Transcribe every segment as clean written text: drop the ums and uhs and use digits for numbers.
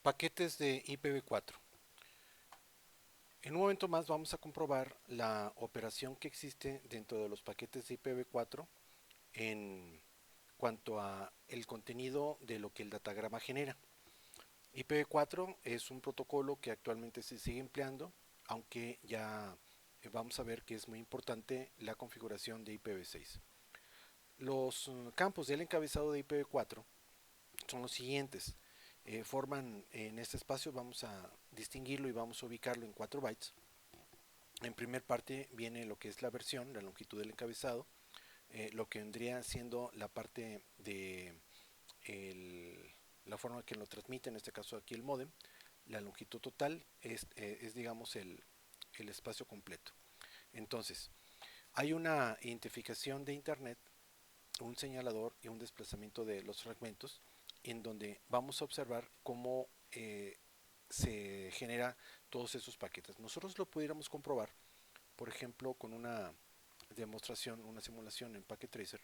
Paquetes de IPv4. En un momento más vamos a comprobar la operación que existe dentro de los paquetes de IPv4 en cuanto a el contenido de lo que el datagrama genera. IPv4 es un protocolo que actualmente se sigue empleando, aunque ya vamos a ver que es muy importante la configuración de IPv6. Los campos del encabezado de IPv4 son los siguientes. Forman en este espacio, vamos a distinguirlo y vamos a ubicarlo en 4 bytes. En primer parte viene lo que es la versión, la longitud del encabezado, lo que vendría siendo la parte de la forma que lo transmite, en este caso aquí el modem. La longitud total es digamos el espacio completo. Entonces, hay una identificación de internet, un señalador y un desplazamiento de los fragmentos, en donde vamos a observar cómo se genera todos esos paquetes. Nosotros lo pudiéramos comprobar, por ejemplo, con una demostración, una simulación en Packet Tracer,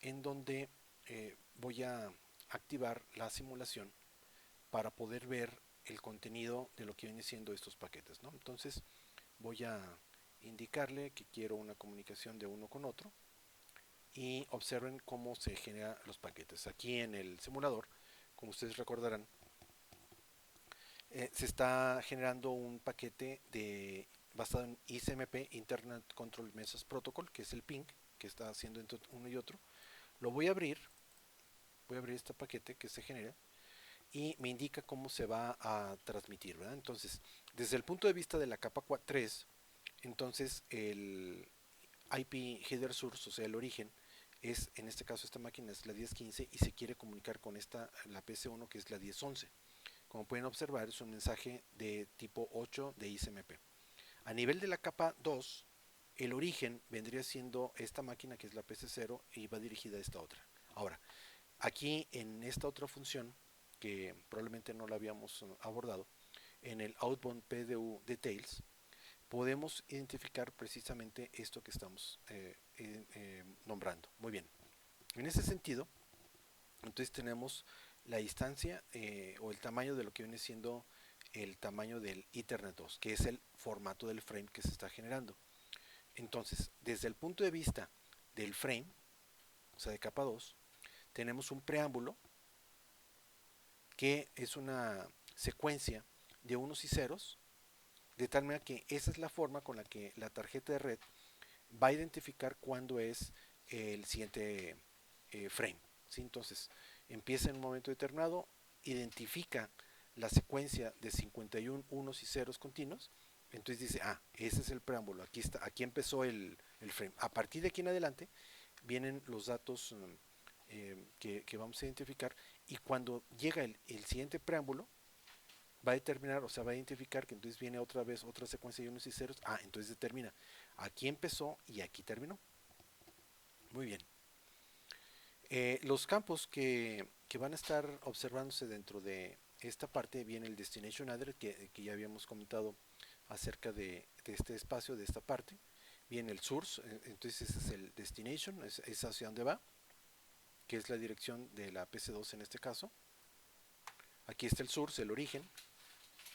en donde voy a activar la simulación para poder ver el contenido de lo que viene siendo estos paquetes, ¿no? Entonces voy a indicarle que quiero una comunicación de uno con otro y observen cómo se generan los paquetes. Aquí en el simulador, como ustedes recordarán, se está generando un paquete basado en ICMP, Internet Control Message Protocol, que es el ping que está haciendo entre uno y otro. Lo voy a abrir este paquete que se genera y me indica cómo se va a transmitir, ¿verdad? Entonces, desde el punto de vista de la capa 3, entonces el IP header source, o sea, el origen, es, en este caso, esta máquina es la 1015 y se quiere comunicar con la PC1 que es la 1011. Como pueden observar, es un mensaje de tipo 8 de ICMP. A nivel de la capa 2, el origen vendría siendo esta máquina que es la PC0 y va dirigida a esta otra. Ahora, aquí en esta otra función, que probablemente no la habíamos abordado, en el outbound PDU details, podemos identificar precisamente esto que estamos nombrando. Muy bien. En ese sentido, entonces tenemos la distancia o el tamaño de lo que viene siendo el tamaño del Ethernet 2, que es el formato del frame que se está generando. Entonces, desde el punto de vista del frame, o sea, de capa 2, tenemos un preámbulo que es una secuencia de unos y ceros, de tal manera que esa es la forma con la que la tarjeta de red va a identificar cuándo es el siguiente frame. ¿Sí? Entonces, empieza en un momento determinado, identifica la secuencia de 51 unos y ceros continuos, entonces dice, ese es el preámbulo, aquí está, aquí empezó el frame. A partir de aquí en adelante vienen los datos que vamos a identificar y cuando llega el siguiente preámbulo, va a determinar, o sea, va a identificar que entonces viene otra vez otra secuencia de unos y ceros. Entonces determina, aquí empezó y aquí terminó. Muy bien. Los campos que van a estar observándose dentro de esta parte viene el Destination Address, que ya habíamos comentado acerca de este espacio, de esta parte. Viene el source, entonces ese es el destination, es hacia dónde va, que es la dirección de la PC2 en este caso. Aquí está el source, el origen,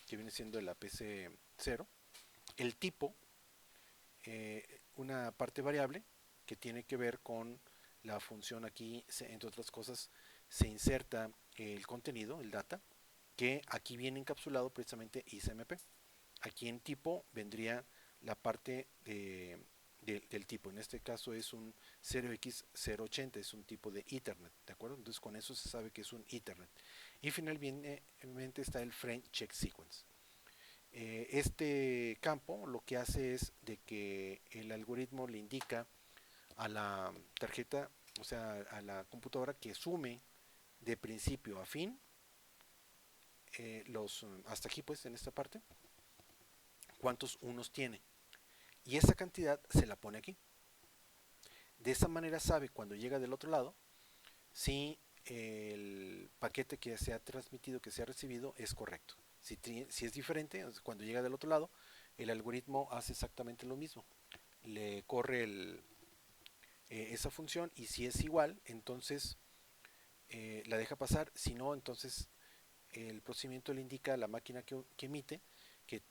que viene siendo la PC0. El tipo, una parte variable que tiene que ver con la función aquí, entre otras cosas, se inserta el contenido, el data, que aquí viene encapsulado precisamente ICMP. Aquí en tipo vendría la parte del tipo. En este caso es un 0x080, es un tipo de Ethernet, ¿de acuerdo? Entonces con eso se sabe que es un Ethernet. Y finalmente está el frame check sequence. Este campo lo que hace es de que el algoritmo le indica a la tarjeta, o sea, a la computadora que sume de principio a fin hasta aquí pues en esta parte, cuántos unos tiene. Y esa cantidad se la pone aquí. De esa manera sabe cuando llega del otro lado si el paquete que se ha transmitido, que se ha recibido, es correcto. Si es diferente, cuando llega del otro lado, el algoritmo hace exactamente lo mismo. Le corre esa función y si es igual, entonces la deja pasar. Si no, entonces el procedimiento le indica a la máquina que emite que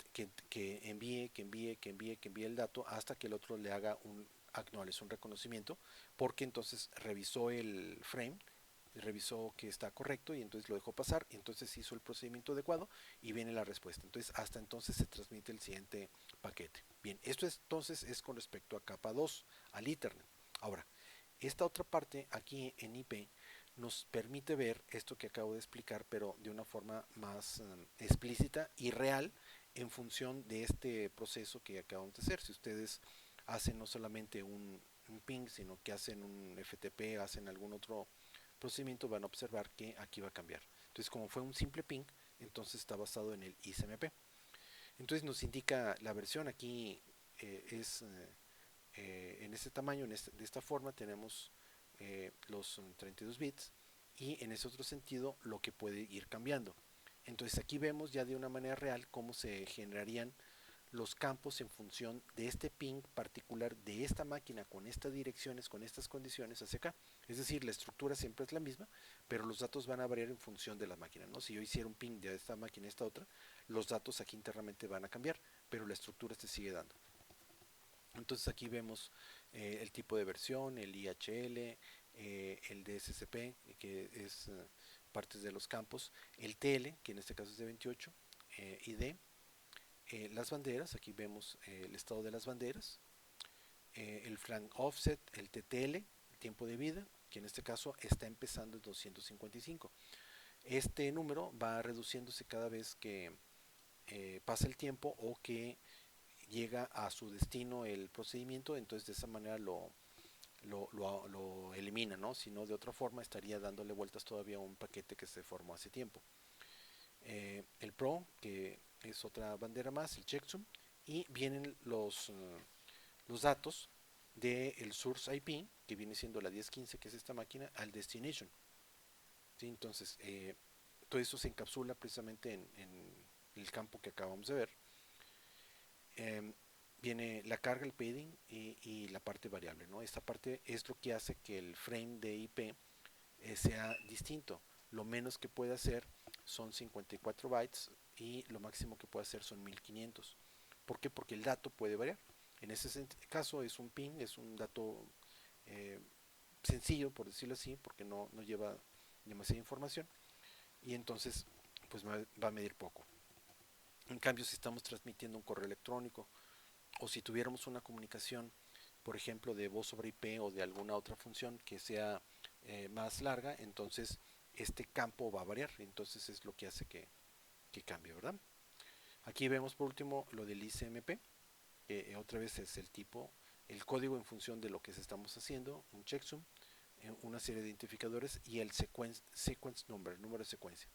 envíe el dato hasta que el otro le haga un acknowledge, un reconocimiento, porque entonces revisó el frame, revisó que está correcto y entonces lo dejó pasar, y entonces hizo el procedimiento adecuado y viene la respuesta. Entonces hasta entonces se transmite el siguiente paquete. Bien, esto es, entonces es con respecto a capa 2, al Ethernet. Ahora, esta otra parte aquí en IP nos permite ver esto que acabo de explicar, pero de una forma más explícita y real en función de este proceso que acabamos de hacer. Si ustedes hacen no solamente un ping, sino que hacen un FTP, hacen algún otro procedimiento, van a observar que aquí va a cambiar. Entonces, como fue un simple ping, entonces está basado en el ICMP. Entonces nos indica la versión aquí es en este tamaño, de esta forma tenemos los 32 bits y en ese otro sentido lo que puede ir cambiando. Entonces aquí vemos ya de una manera real cómo se generarían los campos en función de este ping particular de esta máquina con estas direcciones, con estas condiciones hacia acá. Es decir, la estructura siempre es la misma, pero los datos van a variar en función de la máquina, ¿no? Si yo hiciera un ping de esta máquina a esta otra, los datos aquí internamente van a cambiar, pero la estructura se sigue dando. Entonces aquí vemos el tipo de versión, el IHL, el DSCP, que es partes de los campos, el TL, que en este caso es de 28, ID, las banderas, aquí vemos el estado de las banderas, el flank offset, el TTL, el tiempo de vida, que en este caso está empezando en 255. Este número va reduciéndose cada vez que pasa el tiempo o que llega a su destino el procedimiento, entonces de esa manera lo elimina, ¿no? Si no, de otra forma estaría dándole vueltas todavía a un paquete que se formó hace tiempo. El PRO, que es otra bandera más, el checksum, y vienen los datos del source IP, que viene siendo la 1015, que es esta máquina, al destination. ¿Sí? Entonces, todo eso se encapsula precisamente en el campo que acabamos de ver. Viene la carga, el padding y la parte variable, ¿no? Esta parte es lo que hace que el frame de IP sea distinto. Lo menos que puede hacer son 54 bytes y lo máximo que puede hacer son 1500. ¿Por qué? Porque el dato puede variar. En ese caso es un ping, es un dato eh, sencillo, por decirlo así, porque no lleva demasiada información y entonces pues va a medir poco. En cambio, si estamos transmitiendo un correo electrónico o si tuviéramos una comunicación, por ejemplo, de voz sobre IP o de alguna otra función que sea más larga, entonces este campo va a variar, entonces es lo que hace que cambie, ¿verdad? Aquí vemos por último lo del ICMP, otra vez es el tipo, el código en función de lo que estamos haciendo, un checksum, una serie de identificadores y el sequence number, el número de secuencia,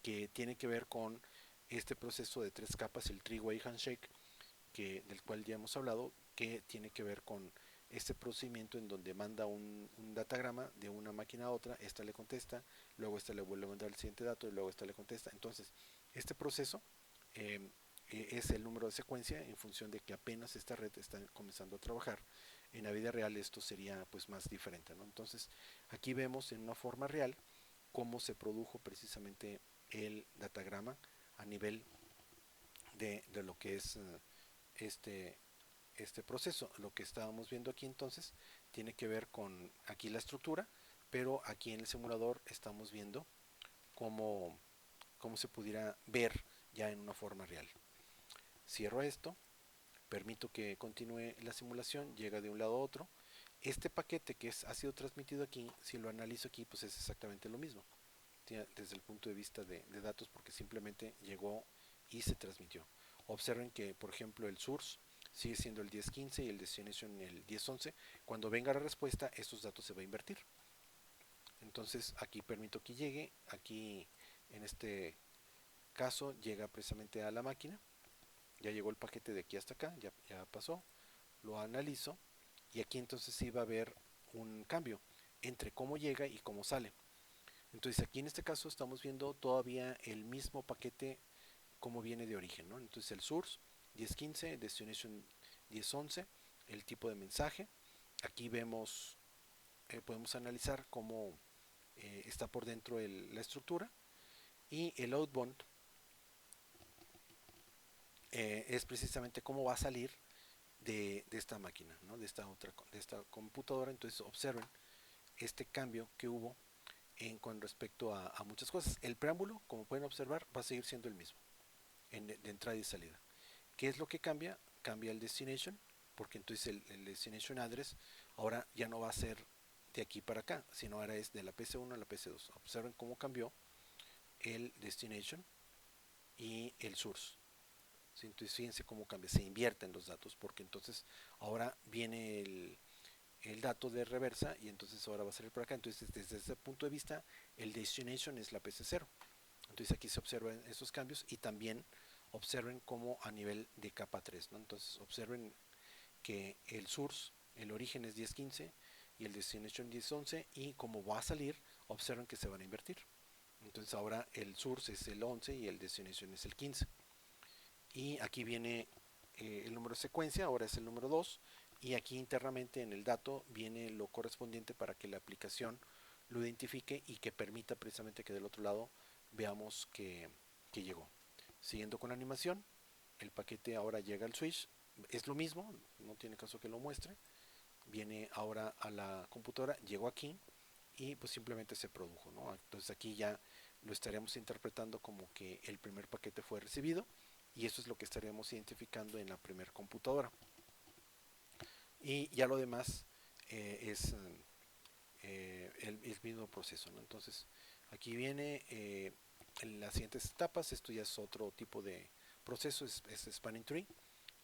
que tiene que ver con este proceso de tres capas, el three-way handshake, del cual ya hemos hablado, que tiene que ver con este procedimiento en donde manda un datagrama de una máquina a otra, esta le contesta, luego esta le vuelve a mandar el siguiente dato y luego esta le contesta. Entonces, este proceso es el número de secuencia en función de que apenas esta red está comenzando a trabajar. En la vida real esto sería pues más diferente, ¿no? Entonces, aquí vemos en una forma real cómo se produjo precisamente el datagrama a nivel de lo que es este, este proceso. Lo que estábamos viendo aquí entonces tiene que ver con aquí la estructura, pero aquí en el simulador estamos viendo cómo, cómo se pudiera ver ya en una forma real. Cierro esto, permito que continúe la simulación, llega de un lado a otro. Este paquete que ha sido transmitido aquí, si lo analizo aquí, pues es exactamente lo mismo, desde el punto de vista de datos, porque simplemente llegó y se transmitió. Observen que, por ejemplo, el source sigue siendo el 1015 y el destination el 1011. Cuando venga la respuesta, estos datos se va a invertir. Entonces, aquí permito que llegue. Aquí, en este caso, llega precisamente a la máquina. Ya llegó el paquete de aquí hasta acá, ya pasó. Lo analizo y aquí entonces sí va a haber un cambio entre cómo llega y cómo sale. Entonces aquí en este caso estamos viendo todavía el mismo paquete como viene de origen, ¿no? Entonces el source 1015, destination 1011, el tipo de mensaje. Aquí vemos, podemos analizar cómo está por dentro la estructura y el outbound es precisamente cómo va a salir de esta máquina, ¿no? De esta computadora. Entonces observen este cambio que hubo con respecto a muchas cosas. El preámbulo, como pueden observar, va a seguir siendo el mismo de entrada y salida. ¿Qué es lo que cambia? Cambia el destination, porque entonces el destination address ahora ya no va a ser de aquí para acá, sino ahora es de la PC1 a la PC2. Observen cómo cambió el destination y el source. ¿Sí? Entonces fíjense cómo cambia, se invierten los datos, porque entonces ahora viene el dato de reversa y entonces ahora va a salir por acá. Entonces desde ese punto de vista el destination es la PC0. Entonces aquí se observan esos cambios y también observen cómo a nivel de capa 3, ¿no? Entonces observen que el source, el origen es 10.15 y el destination 10.11 y como va a salir, observen que se van a invertir. Entonces ahora el source es el 11 y el destination es el 15. Y aquí viene el número de secuencia, ahora es el número 2 y aquí internamente en el dato viene lo correspondiente para que la aplicación lo identifique y que permita precisamente que del otro lado veamos que llegó. Siguiendo con la animación, el paquete ahora llega al switch, es lo mismo, no tiene caso que lo muestre, viene ahora a la computadora, llegó aquí y pues simplemente se produjo, ¿no? Entonces aquí ya lo estaríamos interpretando como que el primer paquete fue recibido y eso es lo que estaríamos identificando en la primera computadora. Y ya lo demás es el mismo proceso, ¿no? Entonces aquí viene en las siguientes etapas, esto ya es otro tipo de proceso, es Spanning Tree,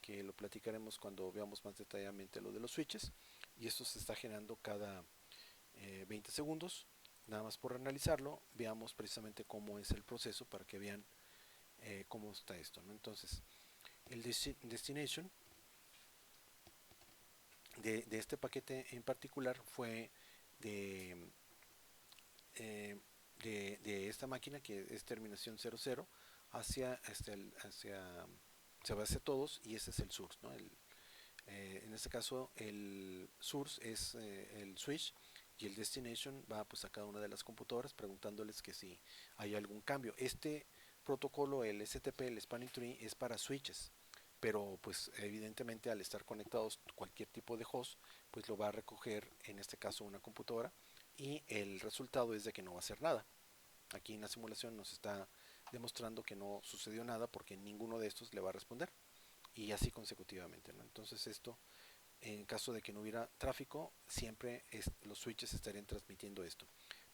que lo platicaremos cuando veamos más detalladamente lo de los switches, y esto se está generando cada 20 segundos. Nada más por analizarlo, veamos precisamente cómo es el proceso para que vean cómo está esto, ¿no? Entonces, el destination de este paquete en particular fue de, eh, de esta máquina que es terminación 00 hacia se va hacia todos y ese es el source, ¿no? En este caso el source es el switch y el destination va pues a cada una de las computadoras preguntándoles que si hay algún cambio. Este protocolo, el STP, el Spanning Tree, es para switches, pero pues evidentemente al estar conectados cualquier tipo de host, pues lo va a recoger en este caso una computadora y el resultado es de que no va a hacer nada. Aquí en la simulación nos está demostrando que no sucedió nada porque ninguno de estos le va a responder y así consecutivamente, ¿no? Entonces esto, en caso de que no hubiera tráfico, siempre los switches estarían transmitiendo esto.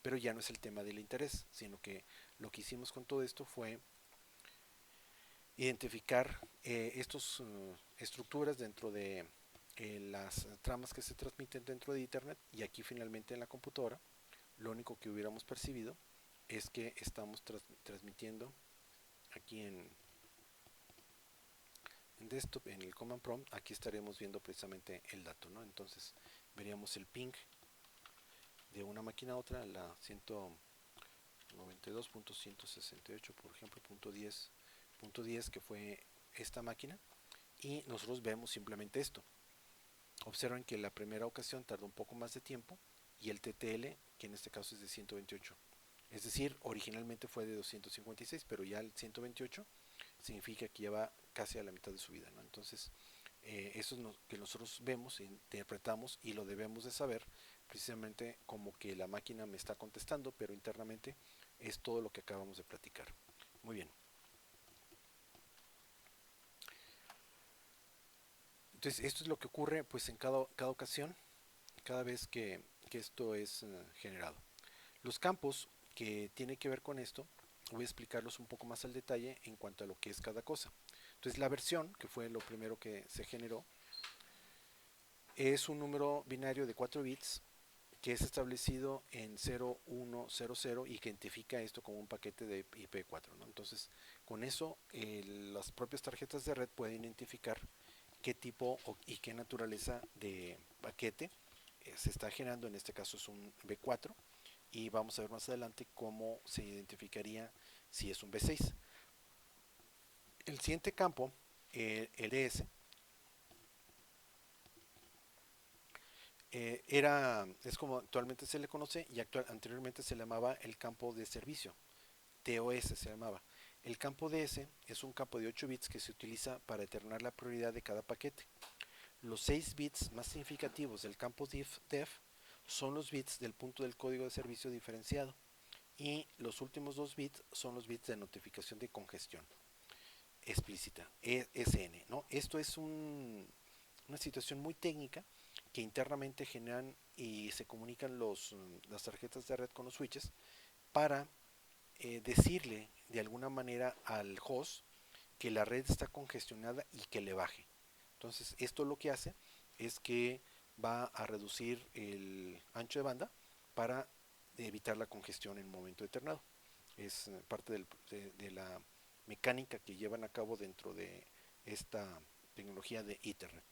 Pero ya no es el tema del interés, sino que lo que hicimos con todo esto fue identificar estas estructuras dentro de las tramas que se transmiten dentro de Internet y aquí finalmente en la computadora lo único que hubiéramos percibido es que estamos transmitiendo aquí en desktop, en el command prompt, aquí estaremos viendo precisamente el dato, ¿no? Entonces veríamos el ping de una máquina a otra, la 192.168, por ejemplo, punto 10, que fue esta máquina, y nosotros vemos simplemente esto. Observen que la primera ocasión tardó un poco más de tiempo y el TTL, que en este caso es de 128. Es decir, originalmente fue de 256, pero ya el 128 significa que ya va casi a la mitad de su vida, ¿no? Entonces, eso es lo que nosotros vemos, interpretamos y lo debemos de saber precisamente como que la máquina me está contestando, pero internamente es todo lo que acabamos de platicar. Muy bien. Entonces, esto es lo que ocurre pues en cada ocasión, cada vez que esto es generado. Los campos que tienen que ver con esto, voy a explicarlos un poco más al detalle en cuanto a lo que es cada cosa. Entonces la versión, que fue lo primero que se generó, es un número binario de 4 bits que es establecido en 0100 y que identifica esto como un paquete de IP4, ¿no? Entonces, con eso, las propias tarjetas de red pueden identificar qué tipo y qué naturaleza de paquete se está generando. En este caso es un B4 y vamos a ver más adelante cómo se identificaría si es un B6. El siguiente campo, el ES, es como actualmente se le conoce y anteriormente se le llamaba el campo de servicio, TOS se llamaba. El campo DS es un campo de 8 bits que se utiliza para determinar la prioridad de cada paquete. Los 6 bits más significativos del campo def son los bits del punto del código de servicio diferenciado y los últimos 2 bits son los bits de notificación de congestión explícita, ESN, ¿no? Esto es una situación muy técnica que internamente generan y se comunican las tarjetas de red con los switches para decirle de alguna manera al host que la red está congestionada y que le baje. Entonces esto lo que hace es que va a reducir el ancho de banda para evitar la congestión en un momento determinado. Es parte de la mecánica que llevan a cabo dentro de esta tecnología de Ethernet.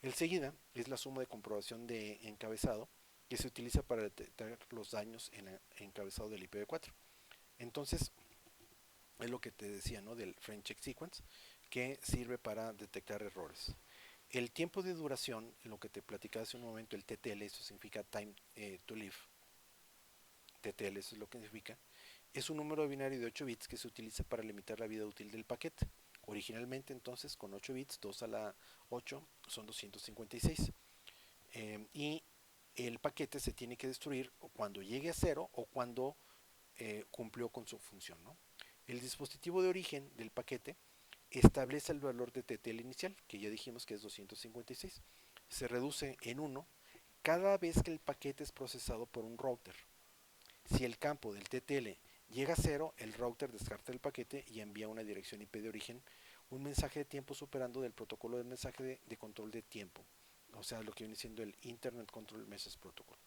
El seguida es la suma de comprobación de encabezado que se utiliza para detectar los daños en el encabezado del IPv4. Entonces, es lo que te decía, ¿no? Del frame check sequence, que sirve para detectar errores. El tiempo de duración, lo que te platicaba hace un momento, el TTL, eso significa time to live. TTL, eso es lo que significa. Es un número binario de 8 bits que se utiliza para limitar la vida útil del paquete. Originalmente, entonces, con 8 bits, 2 a la 8 son 256. Y el paquete se tiene que destruir cuando llegue a cero o cuando cumplió con su función, ¿no? El dispositivo de origen del paquete establece el valor de TTL inicial, que ya dijimos que es 256. Se reduce en 1 cada vez que el paquete es procesado por un router. Si el campo del TTL llega a cero, el router descarta el paquete y envía una dirección IP de origen, un mensaje de tiempo superando del protocolo del mensaje de control de tiempo, o sea, lo que viene siendo el Internet Control Message Protocol.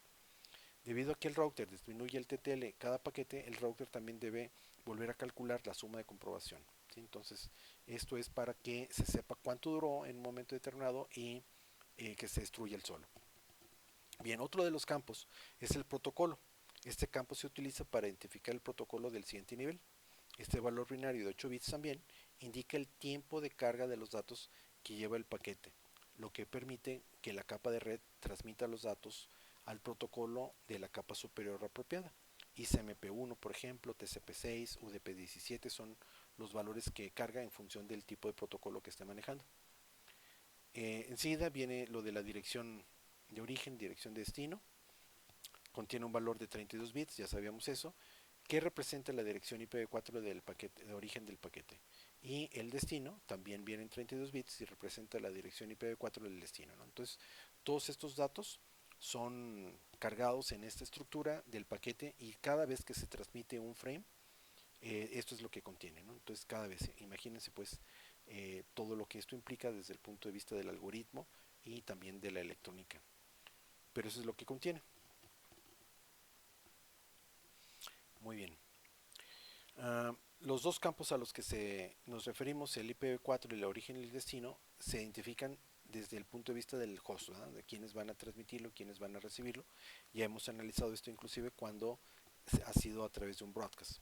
Debido a que el router disminuye el TTL cada paquete, el router también debe volver a calcular la suma de comprobación. ¿Sí? Entonces, esto es para que se sepa cuánto duró en un momento determinado y que se destruya el solo. Bien, otro de los campos es el protocolo. Este campo se utiliza para identificar el protocolo del siguiente nivel. Este valor binario de 8 bits también indica el tiempo de carga de los datos que lleva el paquete, lo que permite que la capa de red transmita los datos al protocolo de la capa superior apropiada. ICMP1, por ejemplo, TCP6, UDP17 son los valores que carga en función del tipo de protocolo que esté manejando. Enseguida viene lo de la dirección de origen, dirección de destino. Contiene un valor de 32 bits, ya sabíamos eso, que representa la dirección IPv4 del paquete, de origen del paquete. Y el destino también viene en 32 bits y representa la dirección IPv4 del destino, ¿no? Entonces, todos estos datos son cargados en esta estructura del paquete y cada vez que se transmite un frame, esto es lo que contiene, ¿no? Entonces, cada vez, imagínense pues todo lo que esto implica desde el punto de vista del algoritmo y también de la electrónica. Pero eso es lo que contiene. Muy bien. Los dos campos a los que nos referimos, el IPv4 y el origen y el destino, se identifican desde el punto de vista del host, ¿verdad? De quiénes van a transmitirlo, quiénes van a recibirlo. Ya hemos analizado esto inclusive cuando ha sido a través de un broadcast.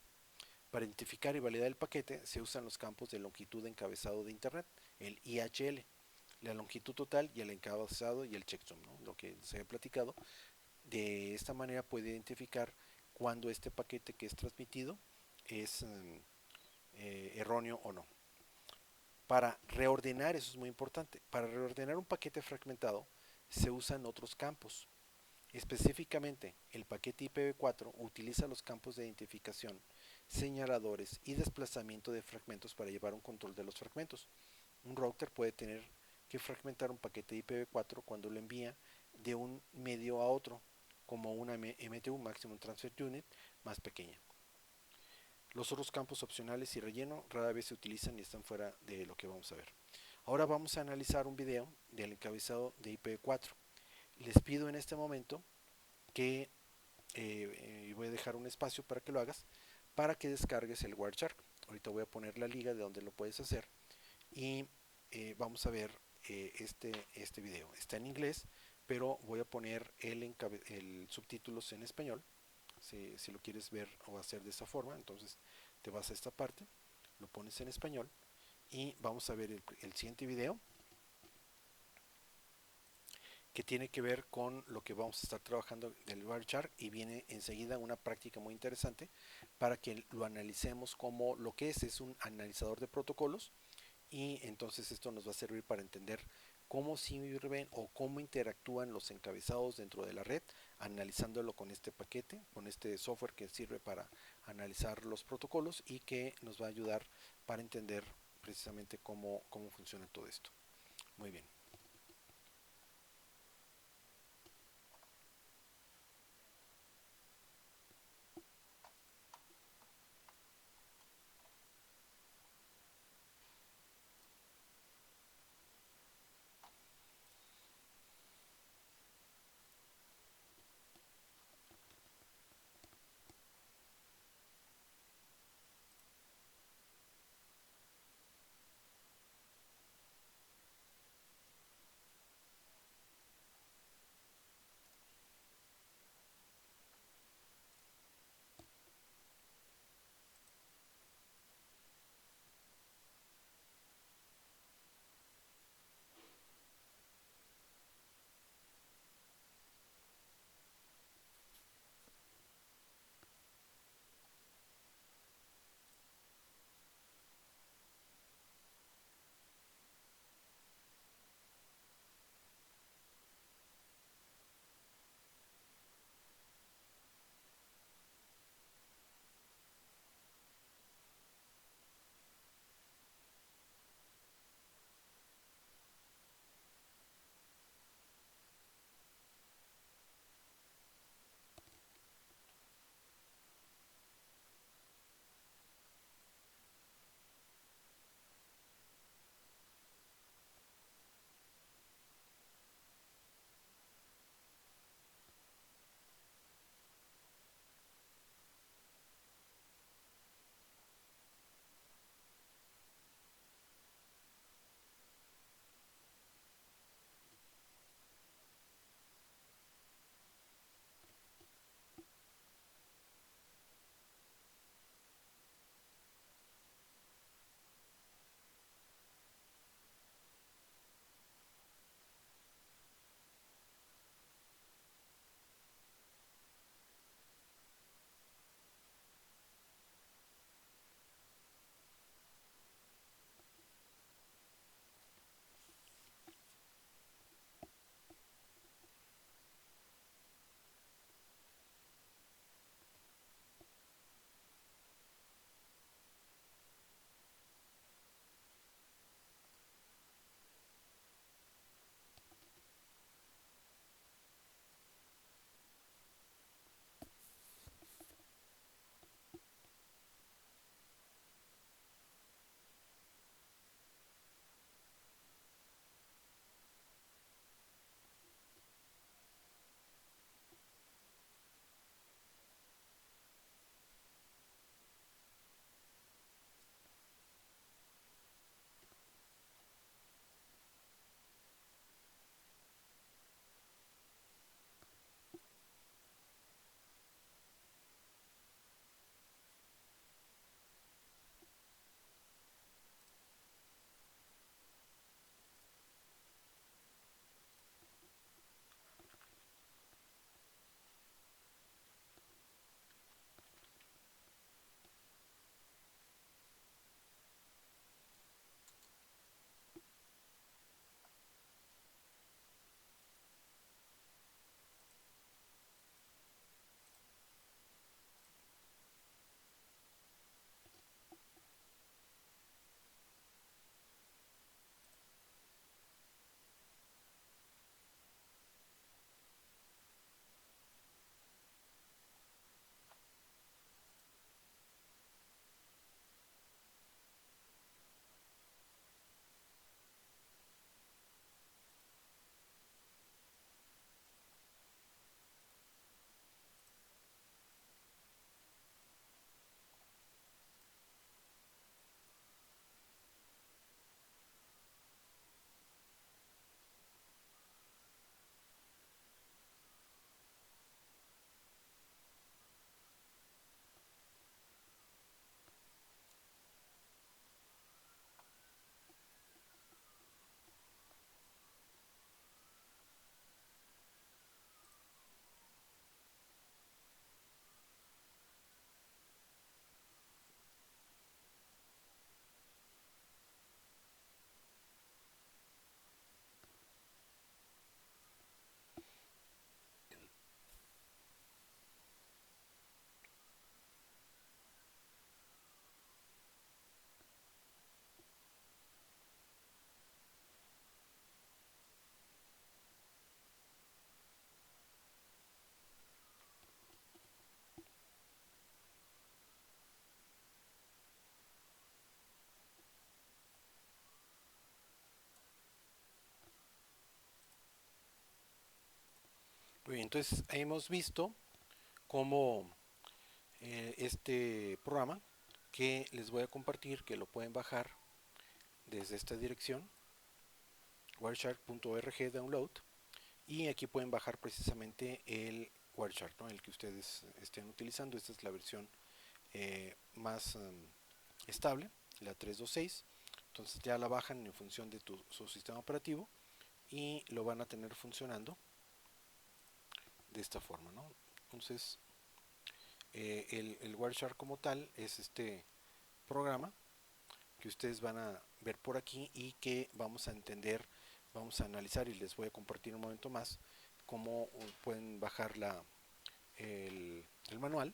Para identificar y validar el paquete se usan los campos de longitud de encabezado de Internet, el IHL, la longitud total y el encabezado y el checksum, ¿no? Lo que se ha platicado. De esta manera puede identificar cuando este paquete que es transmitido es erróneo o no. Para reordenar, eso es muy importante, para reordenar un paquete fragmentado se usan otros campos. Específicamente, el paquete IPv4 utiliza los campos de identificación, señaladores y desplazamiento de fragmentos para llevar un control de los fragmentos. Un router puede tener que fragmentar un paquete IPv4 cuando lo envía de un medio a otro, como una MTU, Maximum Transfer Unit, más pequeña. Los otros campos opcionales y relleno rara vez se utilizan y están fuera de lo que vamos a ver. Ahora vamos a analizar un video del encabezado de IPv4. Les pido en este momento que voy a dejar un espacio para que lo hagas, para que descargues el Wireshark. Ahorita voy a poner la liga de donde lo puedes hacer y vamos a ver este video. Está en inglés, pero voy a poner el subtítulos en español. Si lo quieres ver o hacer de esa forma, entonces te vas a esta parte, lo pones en español y vamos a ver el siguiente video. que tiene que ver con lo que vamos a estar trabajando del Wireshark y viene enseguida una práctica muy interesante para que lo analicemos como lo que es un analizador de protocolos y entonces esto nos va a servir para entender cómo sirven o cómo interactúan los encabezados dentro de la red, analizándolo con este paquete, con este software que sirve para analizar los protocolos y que nos va a ayudar para entender precisamente cómo funciona todo esto. Muy bien. bien, entonces hemos visto cómo este programa que les voy a compartir, que lo pueden bajar desde esta dirección, wireshark.org download, y aquí pueden bajar precisamente el Wireshark, ¿no? El que ustedes estén utilizando. Esta es la versión más estable, la 3.2.6. Entonces ya la bajan en función de su sistema operativo y lo van a tener funcionando de esta forma, ¿no? Entonces el Wireshark como tal es este programa que ustedes van a ver por aquí y que vamos a entender, vamos a analizar y les voy a compartir un momento más cómo pueden bajar el manual,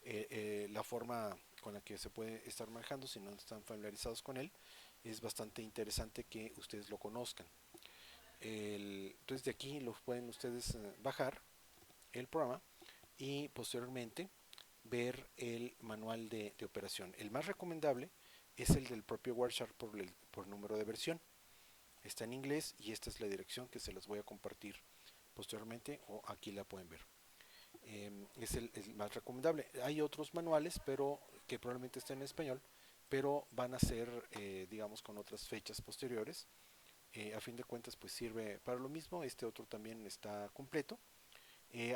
la forma con la que se puede estar manejando si no están familiarizados con él. Es bastante interesante que ustedes lo conozcan. Entonces de aquí lo pueden ustedes bajar el programa y posteriormente ver el manual de operación. El más recomendable es el del propio Wireshark por número de versión. Está en inglés y esta es la dirección que se las voy a compartir posteriormente, o aquí la pueden ver. Es el más recomendable. Hay otros manuales, pero que probablemente estén en español, pero van a ser, digamos, con otras fechas posteriores. A fin de cuentas, pues sirve para lo mismo. Este otro también está completo.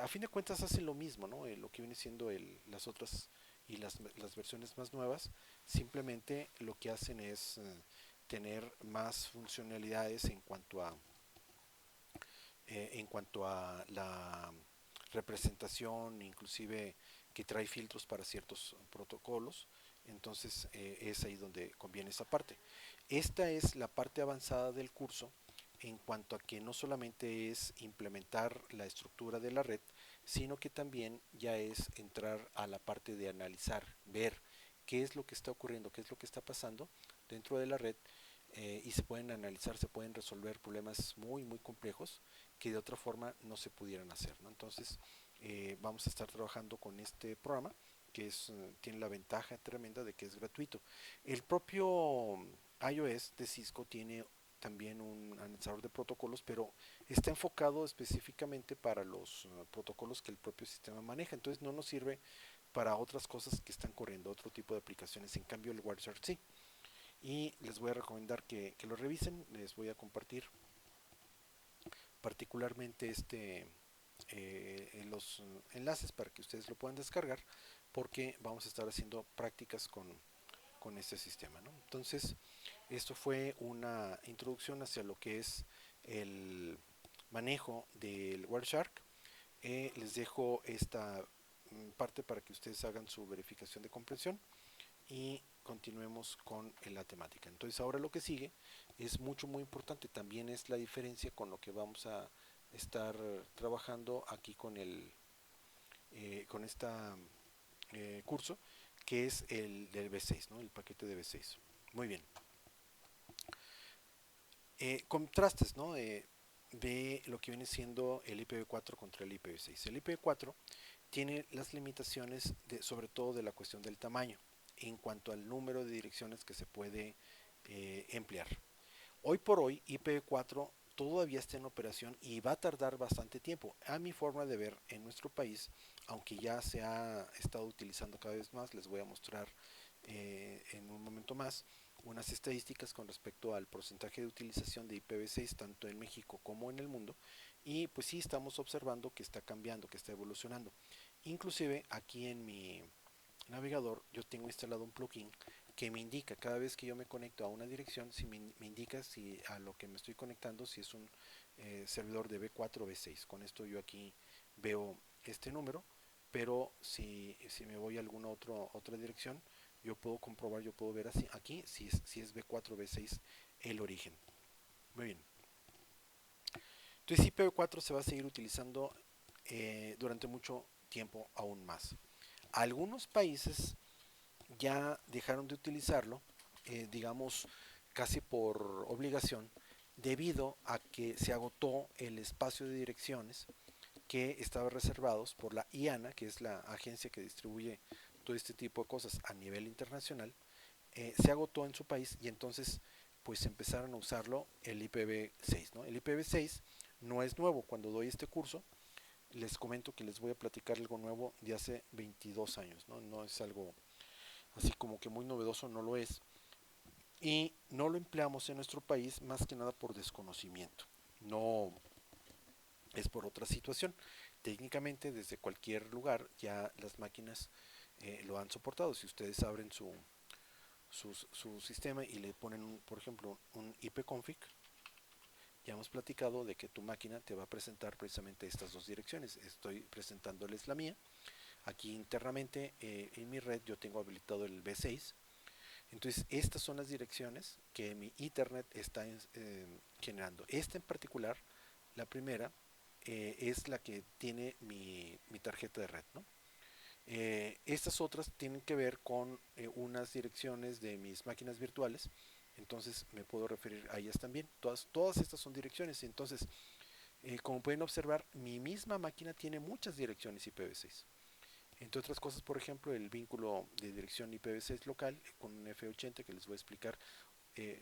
A fin de cuentas hace lo mismo, ¿no? Lo que viene siendo las otras y las versiones más nuevas, simplemente lo que hacen es tener más funcionalidades en cuanto a la representación, inclusive que trae filtros para ciertos protocolos. Entonces es ahí donde conviene esa parte. Esta es la parte avanzada del curso en cuanto a que no solamente es implementar la estructura de la red, sino que también ya es entrar a la parte de analizar, ver qué es lo que está ocurriendo, qué es lo que está pasando dentro de la red, y se pueden analizar, se pueden resolver problemas muy muy complejos que de otra forma no se pudieran hacer, ¿no? Entonces vamos a estar trabajando con este programa que tiene la ventaja tremenda de que es gratuito. El propio iOS de Cisco tiene también un analizador de protocolos, pero está enfocado específicamente para los protocolos que el propio sistema maneja. Entonces no nos sirve para otras cosas que están corriendo, otro tipo de aplicaciones. En cambio el Wireshark sí. Y les voy a recomendar que lo revisen. Les voy a compartir particularmente los enlaces para que ustedes lo puedan descargar, porque vamos a estar haciendo prácticas con este sistema, ¿no? Entonces esto fue una introducción hacia lo que es el manejo del Wireshark. Les dejo esta parte para que ustedes hagan su verificación de comprensión y continuemos con la temática. Entonces ahora lo que sigue es muy importante, también es la diferencia con lo que vamos a estar trabajando aquí con esta curso, que es el del B6, ¿no? El paquete de B6. Muy bien. Contrastes, ¿no? De lo que viene siendo el IPv4 contra el IPv6. El IPv4 tiene las limitaciones sobre todo de la cuestión del tamaño en cuanto al número de direcciones que se puede emplear. Hoy por hoy IPv4 todavía está en operación y va a tardar bastante tiempo. A mi forma de ver, en nuestro país, aunque ya se ha estado utilizando cada vez más, les voy a mostrar en un momento más unas estadísticas con respecto al porcentaje de utilización de IPv6 tanto en México como en el mundo, y pues sí estamos observando que está cambiando, que está evolucionando. Inclusive aquí en mi navegador yo tengo instalado un plugin que me indica cada vez que yo me conecto a una dirección, si me indica si a lo que me estoy conectando, si es un servidor de B4 o B6. Con esto yo aquí veo este número, pero si me voy a alguna otra dirección, yo puedo comprobar, yo puedo ver así, aquí si es B4 o B6 el origen. Muy bien. Entonces IPv4 se va a seguir utilizando durante mucho tiempo aún más. Algunos países ya dejaron de utilizarlo, digamos, casi por obligación, debido a que se agotó el espacio de direcciones que estaba reservados por la IANA, que es la agencia que distribuye todo este tipo de cosas a nivel internacional. Se agotó en su país y entonces pues empezaron a usarlo el IPv6, ¿no? El IPv6 no es nuevo. Cuando doy este curso les comento que les voy a platicar algo nuevo de hace 22 años, ¿no? No es algo así como que muy novedoso, no lo es. Y no lo empleamos en nuestro país más que nada por desconocimiento. No es por otra situación. Técnicamente desde cualquier lugar ya las máquinas lo han soportado. Si ustedes abren su sistema y le ponen, por ejemplo, un ipconfig, ya hemos platicado de que tu máquina te va a presentar precisamente estas dos direcciones. Estoy presentándoles la mía. Aquí internamente en mi red yo tengo habilitado el V6. Entonces estas son las direcciones que mi Ethernet está generando. Esta en particular, la primera, es la que tiene mi tarjeta de red, ¿no? Estas otras tienen que ver con unas direcciones de mis máquinas virtuales, entonces me puedo referir a ellas también. Todas estas son direcciones, entonces como pueden observar, mi misma máquina tiene muchas direcciones IPv6. Entre otras cosas, por ejemplo, el vínculo de dirección IPv6 local con un F80 que les voy a explicar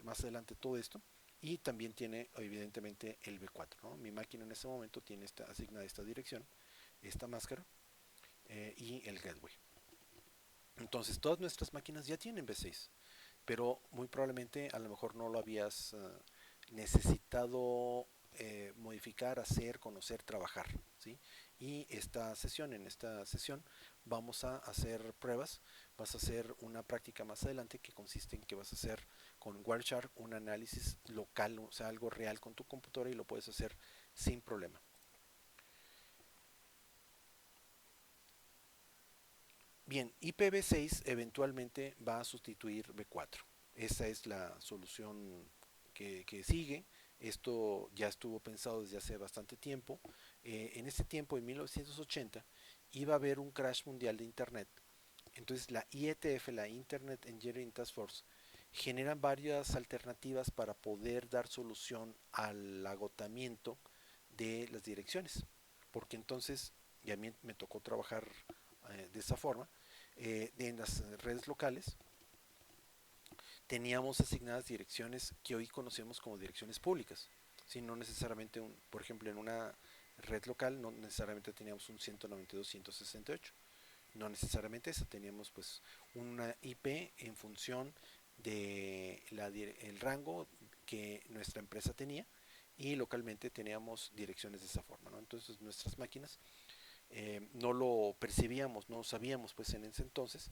más adelante todo esto. Y también tiene evidentemente el V4, ¿no? Mi máquina en este momento tiene asignada esta dirección, esta máscara y el gateway. Entonces todas nuestras máquinas ya tienen V6, pero muy probablemente a lo mejor no lo habías necesitado modificar, hacer, conocer, trabajar, ¿sí? Y en esta sesión vamos a hacer pruebas, vas a hacer una práctica más adelante que consiste en que vas a hacer con Wireshark un análisis local, o sea, algo real con tu computadora y lo puedes hacer sin problema. Bien, IPv6 eventualmente va a sustituir V4. Esa es la solución que sigue. Esto ya estuvo pensado desde hace bastante tiempo. En ese tiempo, en 1980, iba a haber un crash mundial de Internet. Entonces la IETF, la Internet Engineering Task Force, generan varias alternativas para poder dar solución al agotamiento de las direcciones. Porque entonces, y a mí me tocó trabajar de esa forma, en las redes locales teníamos asignadas direcciones que hoy conocemos como direcciones públicas. Si no necesariamente, por ejemplo, en una red local no necesariamente teníamos un 192.168, no necesariamente esa, teníamos pues una IP en función de el rango que nuestra empresa tenía y localmente teníamos direcciones de esa forma, ¿no? Entonces nuestras máquinas no lo percibíamos, no sabíamos pues en ese entonces.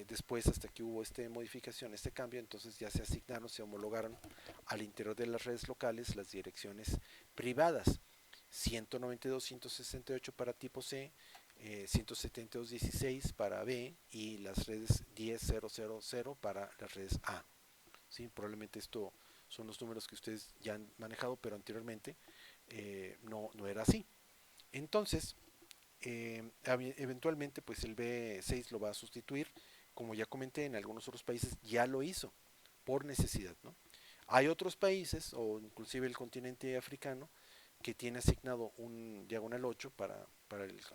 Después, hasta que hubo esta modificación, este cambio, entonces ya se asignaron, se homologaron al interior de las redes locales las direcciones privadas. 192.168 para tipo C, 172.16 para B y las redes 10.0.0.0 para las redes A. ¿Sí? Probablemente esto son los números que ustedes ya han manejado, pero anteriormente no era así. Entonces, eventualmente pues el B6 lo va a sustituir, como ya comenté, en algunos otros países ya lo hizo por necesidad, ¿no? Hay otros países o inclusive el continente africano que tiene asignado un diagonal 8 para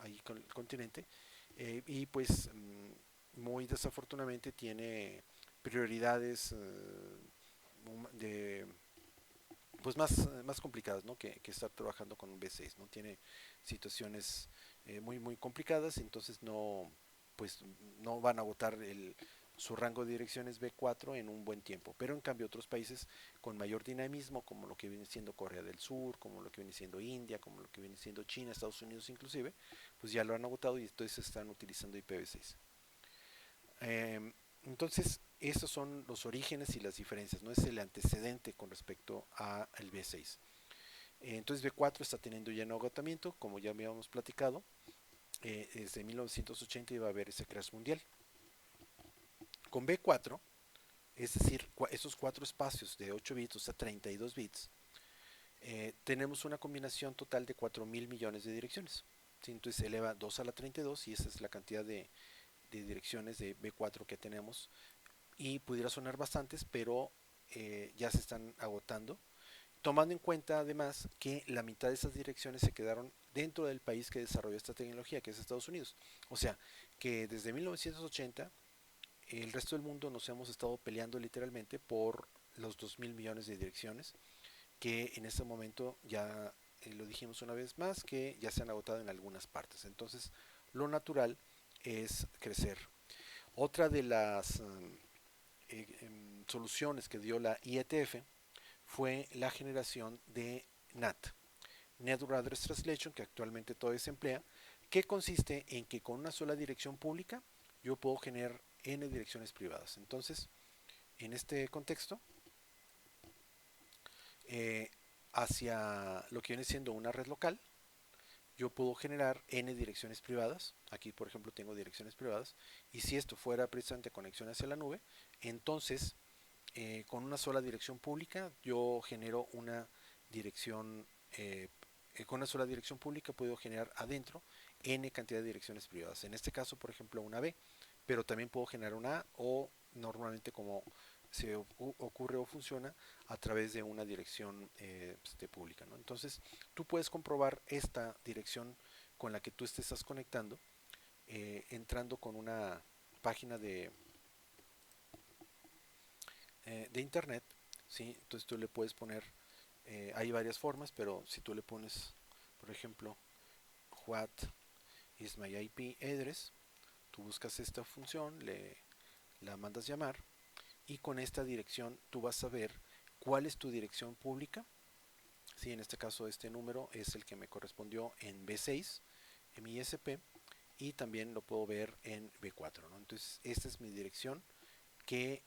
ahí con el continente y pues muy desafortunadamente tiene prioridades de pues más complicadas, ¿no? Que estar trabajando con un B6, ¿no? Tiene situaciones muy complicadas, entonces pues no van a agotar su rango de direcciones B4 en un buen tiempo, pero en cambio otros países con mayor dinamismo, como lo que viene siendo Corea del Sur, como lo que viene siendo India, como lo que viene siendo China, Estados Unidos inclusive, pues ya lo han agotado y entonces están utilizando IPv6. Entonces, esos son los orígenes y las diferencias, no es el antecedente con respecto al V6. Entonces, V4 está teniendo ya un agotamiento, como ya habíamos platicado. Desde 1980 iba a haber ese crash mundial. Con V4, es decir, esos cuatro espacios de 8 bits, o sea, 32 bits, tenemos una combinación total de 4.000 millones de direcciones. ¿Sí? Entonces se eleva 2 a la 32 y esa es la cantidad de direcciones de V4 que tenemos y pudiera sonar bastantes, pero ya se están agotando, tomando en cuenta además que la mitad de esas direcciones se quedaron dentro del país que desarrolló esta tecnología, que es Estados Unidos. O sea, que desde 1980 el resto del mundo nos hemos estado peleando literalmente por los 2.000 millones de direcciones que en este momento ya lo dijimos una vez más, que ya se han agotado en algunas partes. Entonces, lo natural es crecer. Otra de las soluciones que dio la IETF fue la generación de NAT, Network Address Translation, que actualmente todavía se emplea, que consiste en que con una sola dirección pública yo puedo generar n direcciones privadas. Entonces, en este contexto, eh, hacia lo que viene siendo una red local, yo puedo generar n direcciones privadas. Aquí, por ejemplo, tengo direcciones privadas. Y si esto fuera precisamente conexión hacia la nube, entonces con una sola dirección pública yo genero una dirección, con una sola dirección pública puedo generar adentro n cantidad de direcciones privadas. En este caso, por ejemplo, una B, pero también puedo generar una A, o normalmente como se ocurre o funciona a través de una dirección pública, ¿no? Entonces, tú puedes comprobar esta dirección con la que tú estás conectando entrando con una página de internet, ¿sí? Entonces tú le puedes poner, hay varias formas, pero si tú le pones, por ejemplo, what is my IP address, tú buscas esta función, la mandas llamar y con esta dirección tú vas a ver cuál es tu dirección pública. Sí, en este caso este número es el que me correspondió en B6, en mi ISP, y también lo puedo ver en B4, ¿no? Entonces esta es mi dirección que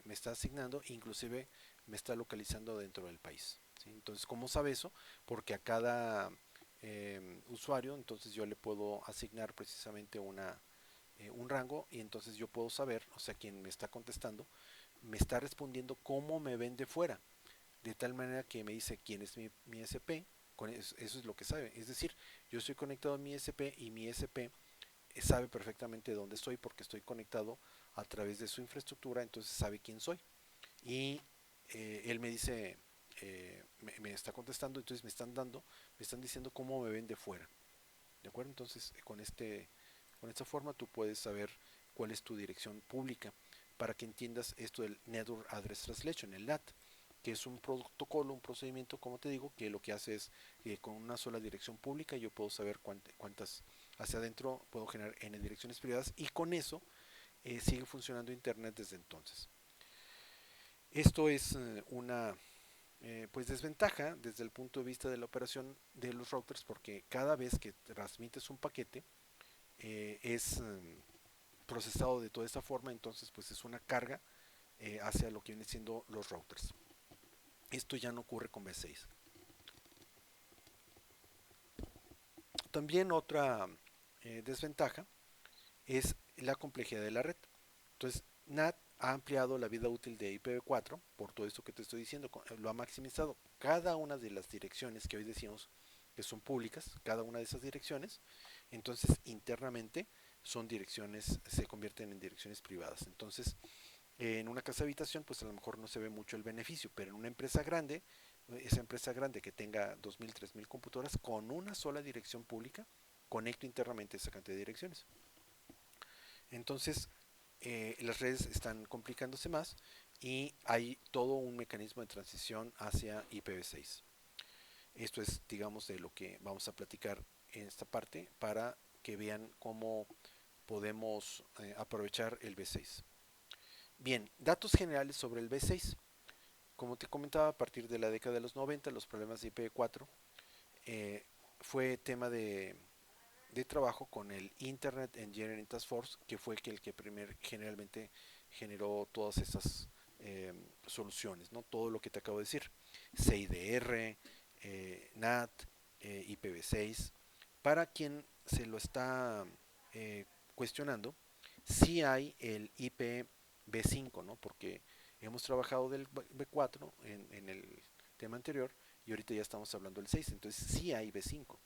me está asignando, inclusive me está localizando dentro del país, ¿sí? Entonces, ¿cómo sabe eso? Porque a cada usuario, entonces yo le puedo asignar precisamente un rango y entonces yo puedo saber, o sea, quien me está contestando, me está respondiendo cómo me ven de fuera, de tal manera que me dice quién es mi SP, con eso es lo que sabe. Es decir, yo estoy conectado a mi SP y mi SP sabe perfectamente dónde estoy porque estoy conectado a través de su infraestructura, entonces sabe quién soy. Y él me dice, me está contestando, entonces me están diciendo cómo me ven de fuera. ¿De acuerdo? Entonces, con esta forma tú puedes saber cuál es tu dirección pública para que entiendas esto del Network Address Translation, el NAT, que es un protocolo, un procedimiento, como te digo, que lo que hace es que con una sola dirección pública yo puedo saber cuántas hacia adentro puedo generar n direcciones privadas y con eso sigue funcionando Internet desde entonces. Esto es una pues desventaja desde el punto de vista de la operación de los routers porque cada vez que transmites un paquete es procesado de toda esta forma, entonces pues es una carga hacia lo que vienen siendo los routers. Esto ya no ocurre con V6. También otra desventaja es la complejidad de la red. Entonces, NAT ha ampliado la vida útil de IPv4 por todo esto que te estoy diciendo, lo ha maximizado. Cada una de las direcciones que hoy decimos que son públicas, cada una de esas direcciones, entonces internamente son direcciones, se convierten en direcciones privadas. Entonces, en una casa de habitación, pues a lo mejor no se ve mucho el beneficio, pero en una empresa grande, esa empresa grande que tenga 2.000, 3.000 computadoras, con una sola dirección pública, conecto internamente esa cantidad de direcciones. Entonces, las redes están complicándose más y hay todo un mecanismo de transición hacia IPv6. Esto es, digamos, de lo que vamos a platicar en esta parte para que vean cómo podemos aprovechar el V6. Bien, datos generales sobre el V6. Como te comentaba, a partir de la década de los 90, los problemas de IPv4 fue tema de trabajo con el Internet Engineering Task Force, que fue el que generalmente generó todas esas soluciones, ¿no? Todo lo que te acabo de decir, CIDR, NAT, IPv6. Para quien se lo está cuestionando, sí hay el IPv5, ¿no? Porque hemos trabajado del V4 en el tema anterior y ahorita ya estamos hablando del 6, entonces sí hay V5.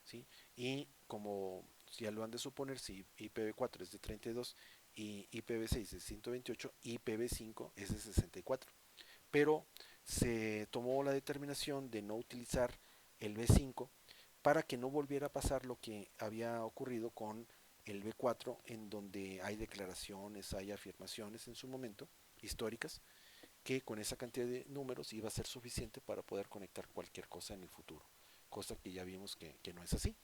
¿Sí? Y como ya lo han de suponer, si IPv4 es de 32 y IPv6 es de 128, IPv5 es de 64. Pero se tomó la determinación de no utilizar el V5 para que no volviera a pasar lo que había ocurrido con el V4, en donde hay declaraciones, hay afirmaciones en su momento históricas, que con esa cantidad de números iba a ser suficiente para poder conectar cualquier cosa en el futuro. cosa que ya vimos que no es así.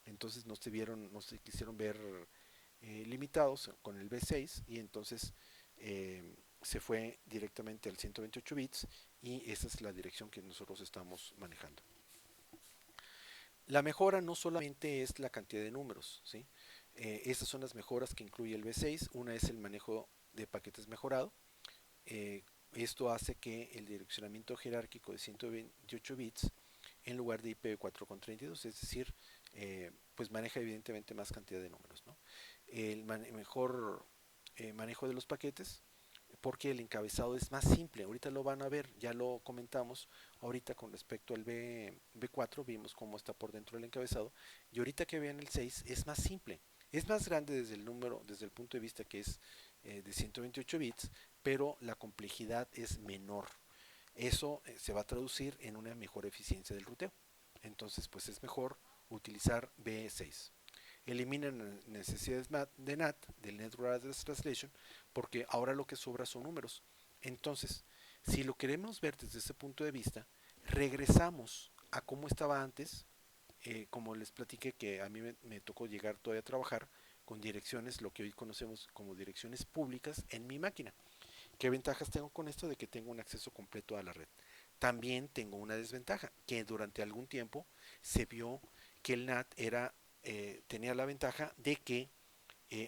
Entonces no se quisieron ver limitados con el B6 y entonces se fue directamente al 128 bits y esa es la dirección que nosotros estamos manejando. La mejora no solamente es la cantidad de números, ¿sí? Esas son las mejoras que incluye el V6. Una es el manejo de paquetes mejorado. Eh, Esto hace que el direccionamiento jerárquico de 128 bits en lugar de IPv4 con 32, es decir, pues maneja evidentemente más cantidad de números, ¿no? El mejor manejo de los paquetes porque el encabezado es más simple. Ahorita lo van a ver, ya lo comentamos. Ahorita con respecto al B4 vimos cómo está por dentro del encabezado. Y ahorita que vean el 6 es más simple. Es más grande desde el número, desde el punto de vista que es de 128 bits, pero la complejidad es menor. Eso se va a traducir en una mejor eficiencia del ruteo. Entonces, pues es mejor utilizar B6. Eliminan necesidades de NAT, del Network Address Translation, porque ahora lo que sobra son números. Entonces, si lo queremos ver desde ese punto de vista, regresamos a cómo estaba antes, como les platiqué que a mí me tocó llegar todavía a trabajar con direcciones, lo que hoy conocemos como direcciones públicas en mi máquina. ¿Qué ventajas tengo con esto? De que tengo un acceso completo a la red. También tengo una desventaja, que durante algún tiempo se vio que el NAT tenía la ventaja de que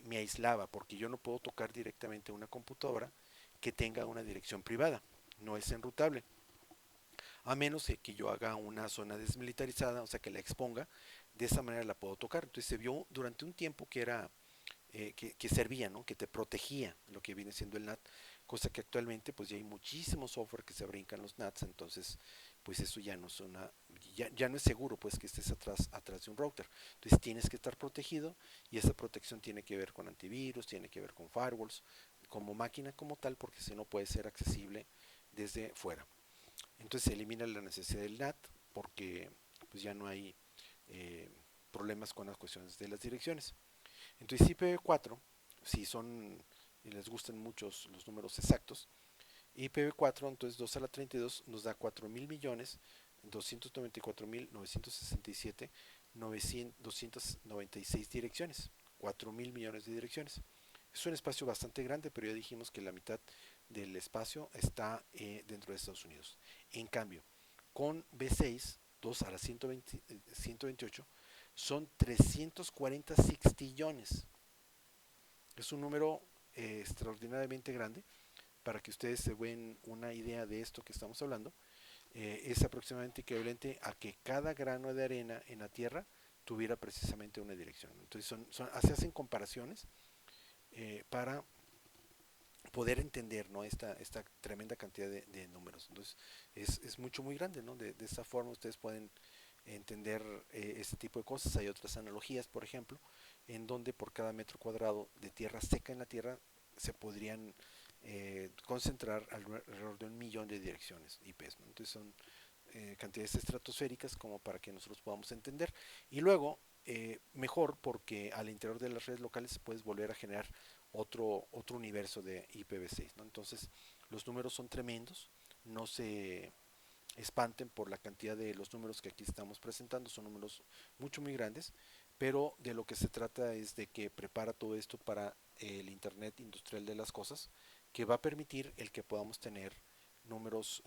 me aislaba, porque yo no puedo tocar directamente una computadora que tenga una dirección privada, no es enrutable, a menos de que yo haga una zona desmilitarizada, o sea que la exponga, de esa manera la puedo tocar. Entonces se vio durante un tiempo que era que servía, ¿no? Que te protegía lo que viene siendo el NAT, cosa que actualmente pues ya hay muchísimo software que se brincan los NATs, entonces pues eso ya no es ya no es seguro pues que estés atrás de un router. Entonces tienes que estar protegido y esa protección tiene que ver con antivirus, tiene que ver con firewalls, como máquina como tal, porque si no puede ser accesible desde fuera. Entonces se elimina la necesidad del NAT porque pues ya no hay eh, problemas con las cuestiones de las direcciones. Entonces IPv4, si son y les gustan muchos los números exactos, IPv4 entonces 2 a la 32 nos da 4.294.967 296 direcciones, 4.000 millones de direcciones. Es un espacio bastante grande, pero ya dijimos que la mitad del espacio está dentro de Estados Unidos. En cambio, con B6, 2 a la 128, son 340 sextillones. Es un número extraordinariamente grande. Para que ustedes se den una idea de esto que estamos hablando, es aproximadamente equivalente a que cada grano de arena en la Tierra tuviera precisamente una dirección. Entonces se hacen comparaciones para poder entender, ¿no? esta tremenda cantidad de números. Entonces es mucho, muy grande, ¿no? De esta forma ustedes pueden entender este tipo de cosas. Hay otras analogías, por ejemplo, en donde por cada metro cuadrado de tierra seca en la Tierra se podrían concentrar alrededor de 1 millón de direcciones IPs, ¿no? Entonces son cantidades estratosféricas como para que nosotros podamos entender. Y luego, mejor porque al interior de las redes locales puedes volver a generar otro universo de IPv6, ¿no? Entonces los números son tremendos, no se espanten por la cantidad de los números que aquí estamos presentando, son números mucho muy grandes, pero de lo que se trata es de que prepara todo esto para el Internet industrial de las cosas, que va a permitir el que podamos tener números,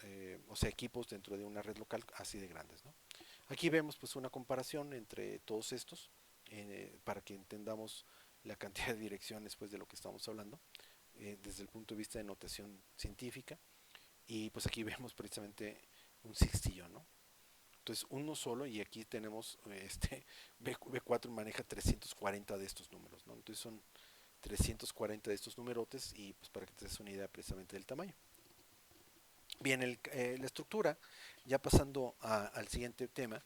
o sea, equipos dentro de una red local así de grandes, ¿no? Aquí vemos pues una comparación entre todos estos para que entendamos la cantidad de direcciones pues de lo que estamos hablando desde el punto de vista de notación científica y pues aquí vemos precisamente un sextillo, ¿no? Entonces uno solo y aquí tenemos B4 maneja 340 de estos números, ¿no? Entonces son 340 de estos numerotes y pues para que te des una idea precisamente del tamaño. Bien, la estructura, ya pasando al siguiente tema,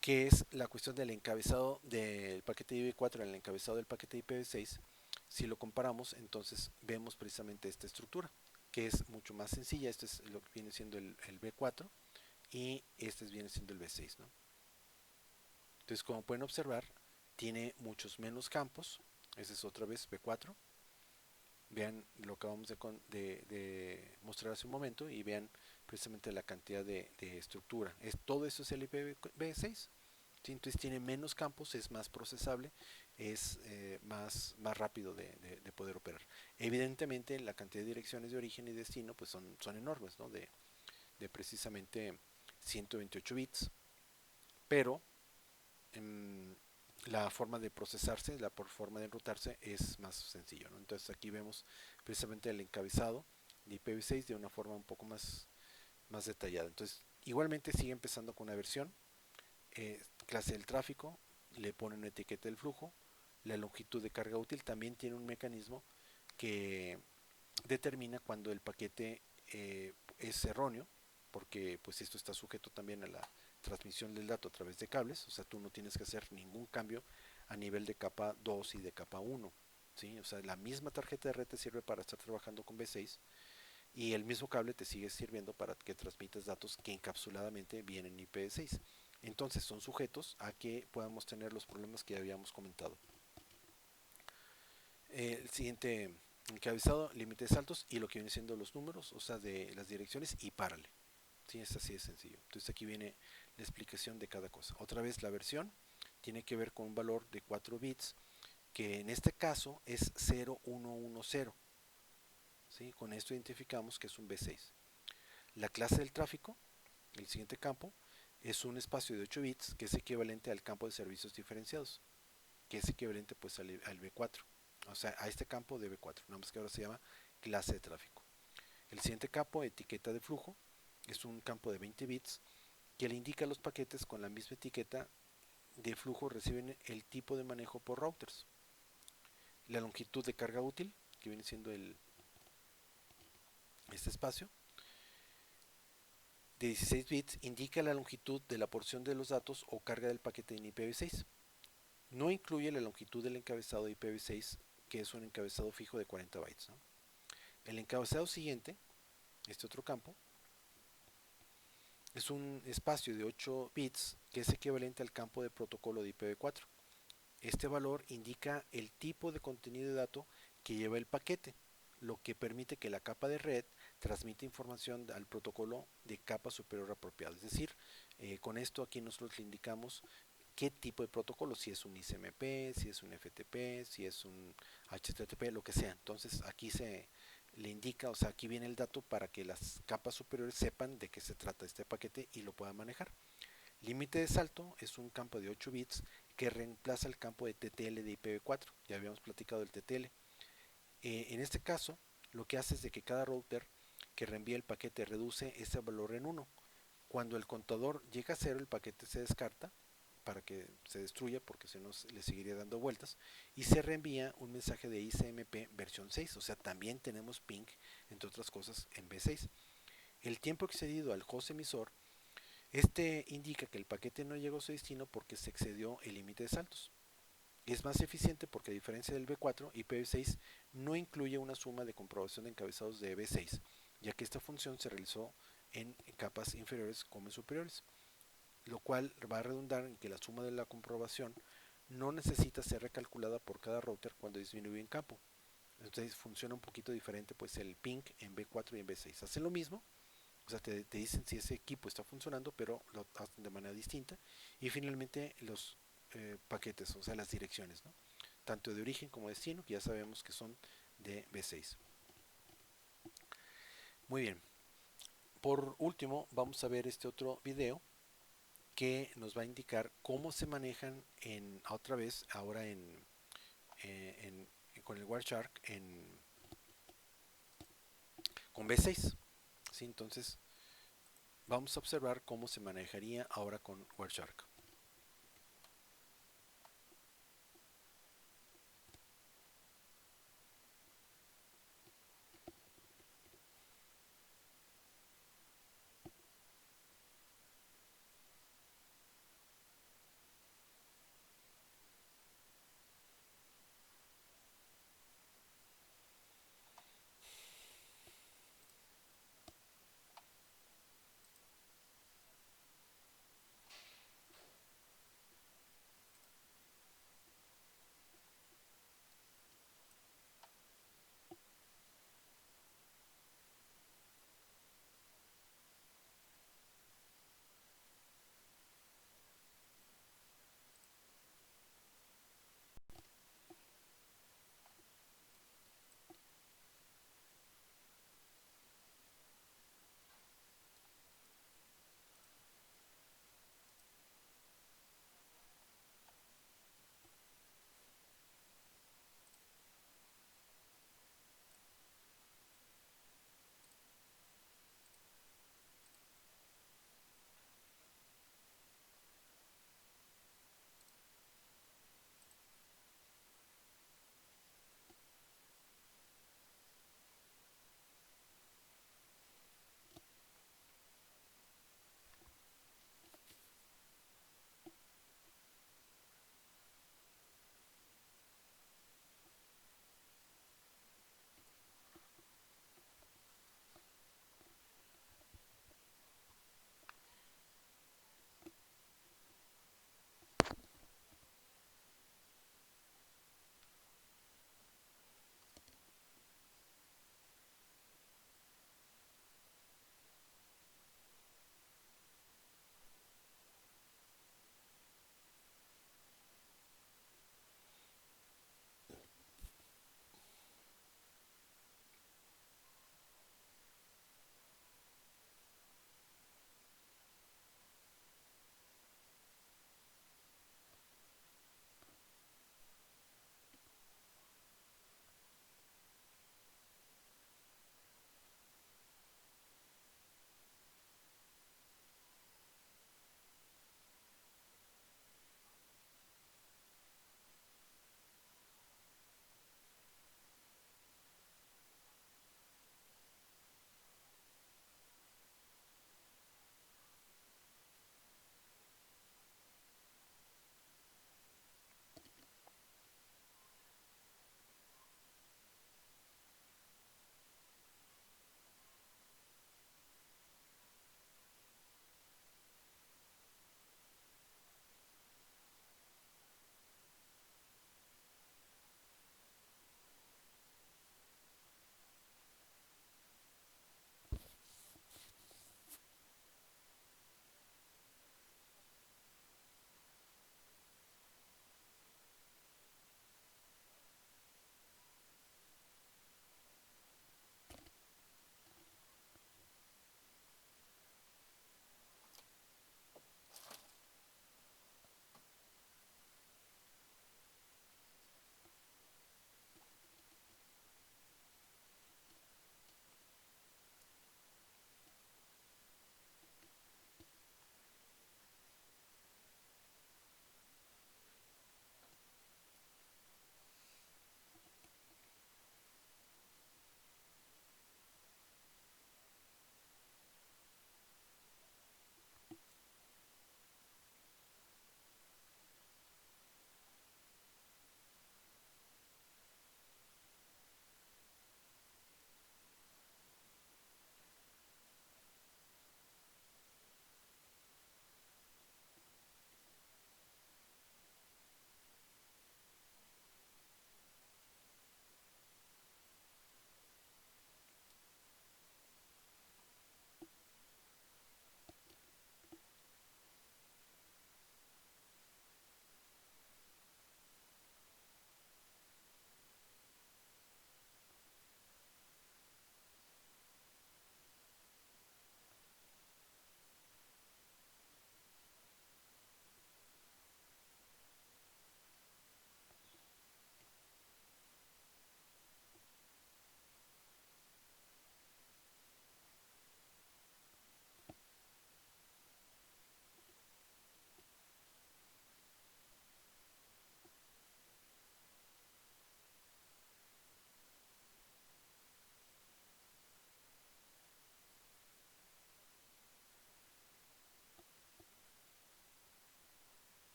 que es la cuestión del encabezado del paquete IPv4 en el encabezado del paquete IPv6. Si lo comparamos, entonces vemos precisamente esta estructura, que es mucho más sencilla. Este es lo que viene siendo el B4 y este viene siendo el B6, ¿no? Entonces, como pueden observar, tiene muchos menos campos. Ese es otra vez B4. Vean lo que acabamos de mostrar hace un momento y vean precisamente la cantidad de estructura. Todo eso es el IPv6. ¿Sí? Entonces tiene menos campos, es más procesable, es más rápido de poder operar. Evidentemente la cantidad de direcciones de origen y destino pues son enormes, ¿no? De precisamente 128 bits, pero en la forma de procesarse, la forma de enrutarse es más sencillo, ¿no? Entonces aquí vemos precisamente el encabezado de IPv6 de una forma un poco más detallada. Entonces igualmente sigue empezando con una versión, clase del tráfico, le pone una etiqueta del flujo, la longitud de carga útil también tiene un mecanismo que determina cuando el paquete es erróneo, porque pues esto está sujeto también a la transmisión del dato a través de cables, o sea, tú no tienes que hacer ningún cambio a nivel de capa 2 y de capa 1, ¿sí? O sea, la misma tarjeta de red te sirve para estar trabajando con V6 y el mismo cable te sigue sirviendo para que transmitas datos que encapsuladamente vienen en IPv6. Entonces son sujetos a que podamos tener los problemas que ya habíamos comentado. El siguiente encabezado, límites altos y lo que viene siendo los números, o sea, de las direcciones y párale. Sí, es así de sencillo. Entonces aquí viene la explicación de cada cosa. Otra vez la versión tiene que ver con un valor de 4 bits, que en este caso es 0110. ¿Sí? Con esto identificamos que es un V6. La clase del tráfico, el siguiente campo, es un espacio de 8 bits que es equivalente al campo de servicios diferenciados, que es equivalente pues al V4, o sea, a este campo de V4, nada más que ahora se llama clase de tráfico. El siguiente campo, etiqueta de flujo, es un campo de 20 bits que le indica a los paquetes con la misma etiqueta de flujo reciben el tipo de manejo por routers. La longitud de carga útil, que viene siendo este espacio, de 16 bits, indica la longitud de la porción de los datos o carga del paquete en IPv6. No incluye la longitud del encabezado de IPv6, que es un encabezado fijo de 40 bytes, ¿no? El encabezado siguiente, este otro campo, es un espacio de 8 bits que es equivalente al campo de protocolo de IPv4. Este valor indica el tipo de contenido de dato que lleva el paquete, lo que permite que la capa de red transmita información al protocolo de capa superior apropiado. Es decir, con esto aquí nosotros le indicamos qué tipo de protocolo, si es un ICMP, si es un FTP, si es un HTTP, lo que sea. Entonces aquí se le indica, o sea, aquí viene el dato para que las capas superiores sepan de qué se trata este paquete y lo puedan manejar. Límite de salto es un campo de 8 bits que reemplaza el campo de TTL de IPv4. Ya habíamos platicado del TTL. En este caso, lo que hace es de que cada router que reenvía el paquete reduce ese valor en 1. Cuando el contador llega a 0, el paquete se descarta para que se destruya, porque si no le seguiría dando vueltas, y se reenvía un mensaje de ICMP versión 6, o sea, también tenemos ping, entre otras cosas, en V6. El tiempo excedido al host emisor, este indica que el paquete no llegó a su destino porque se excedió el límite de saltos. Es más eficiente porque a diferencia del V4, IPv6 no incluye una suma de comprobación de encabezados de V6, ya que esta función se realizó en capas inferiores como en superiores, lo cual va a redundar en que la suma de la comprobación no necesita ser recalculada por cada router cuando disminuye en campo. Entonces funciona un poquito diferente pues el ping en V4 y en V6. Hacen lo mismo, o sea, te dicen si ese equipo está funcionando, pero lo hacen de manera distinta. Y finalmente los paquetes, o sea, las direcciones, ¿no? Tanto de origen como de destino, que ya sabemos que son de V6. Muy bien. Por último, vamos a ver este otro video que nos va a indicar cómo se manejan otra vez, ahora con el Wireshark con V6. ¿Sí? Entonces, vamos a observar cómo se manejaría ahora con Wireshark.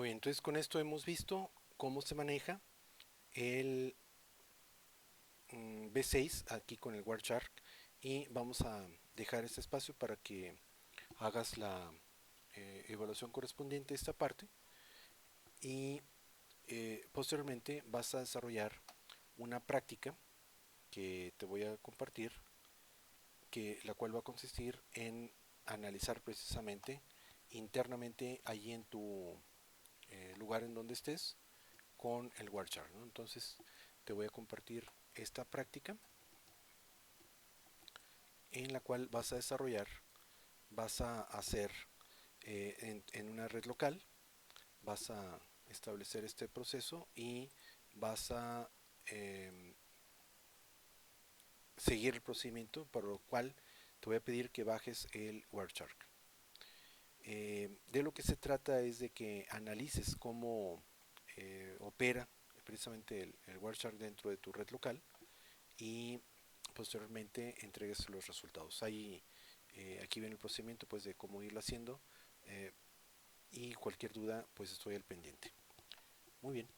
Muy bien, entonces con esto hemos visto cómo se maneja el V6 aquí con el Wireshark, y vamos a dejar este espacio para que hagas la evaluación correspondiente a esta parte, y posteriormente vas a desarrollar una práctica que te voy a compartir, la cual va a consistir en analizar precisamente internamente allí en tu lugar en donde estés con el Wireshark, ¿no? Entonces te voy a compartir esta práctica en la cual vas a desarrollar, vas a hacer en una red local, vas a establecer este proceso y vas a seguir el procedimiento, por lo cual te voy a pedir que bajes el Wireshark. De lo que se trata es de que analices cómo opera precisamente el Wireshark dentro de tu red local, y posteriormente entregues los resultados. Ahí, aquí viene el procedimiento pues de cómo irlo haciendo, y cualquier duda pues estoy al pendiente. Muy bien.